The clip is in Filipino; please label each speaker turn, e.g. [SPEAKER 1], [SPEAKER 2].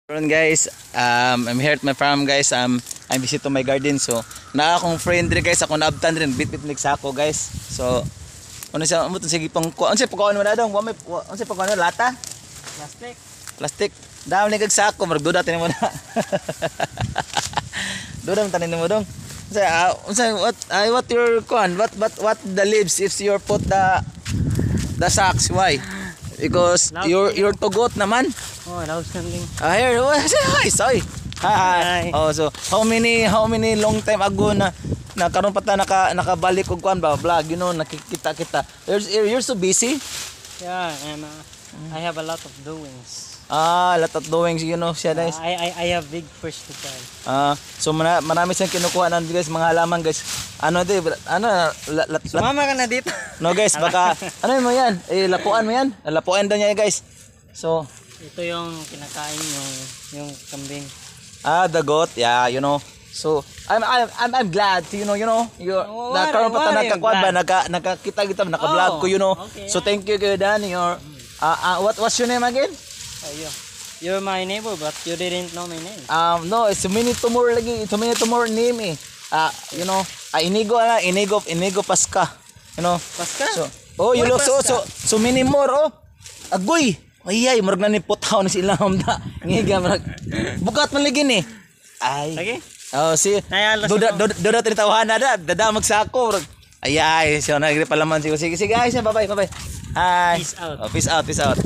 [SPEAKER 1] Guys, I'm here at my farm guys. I'm visit to my garden. So, na akong friend rin guys, ako naabtan rin bit-bit sa ako guys. So, ano siya, ano to sige pang ano siya pagkuan mo na daw, ano siya pagkuan lata? Plastic. Dami ni sa ako, magduda tin mo na. Duda man tanin mo dong. What your kuan? What the leaves if you put the sacks? Why? Because you're tugot naman.
[SPEAKER 2] Oh, that was something.
[SPEAKER 1] Here, hi, sorry. Hi. Oh, so how many long time ago na karon pa ta nakabalik og kuan ba vlog, you know, nakikita kita. You're so busy.
[SPEAKER 2] Yeah, and I have a lot of doings.
[SPEAKER 1] Lot of doings, you know, siya guys.
[SPEAKER 2] I have big fish to fry.
[SPEAKER 1] So marami siyang kinukuha nan guys, mga halaman guys. Ano
[SPEAKER 2] Sumama ka na dito.
[SPEAKER 1] No guys, baka ano mo yan? Lapuan mo yan. Lapuan daw niya guys. So
[SPEAKER 2] ito yung kinakain yung kambing.
[SPEAKER 1] The goat, yeah, you know. So I'm glad to, you know, karon pa ta nakakuan ba nakakita kita naka-vlog ko, you know.
[SPEAKER 2] Okay,
[SPEAKER 1] so thank you Dan, your what's your name again?
[SPEAKER 2] You're my neighbor but you didn't know my name.
[SPEAKER 1] No, it's a minute to more lagi. It's a minute to more name eh. You know, Inigo Pasca. You know.
[SPEAKER 2] Pasca?
[SPEAKER 1] So, you look so many more Agoy. Ay, murag na ni putaw ni sila da. Ngiga murag. Bukat man lagi ni. Ay.
[SPEAKER 2] Lagi?
[SPEAKER 1] Si Doda tinatawahan na dadamag sa ako murag. Ay, so nagre palaman sige guys, bye-bye. Hi.
[SPEAKER 2] Peace out.
[SPEAKER 1] Peace out.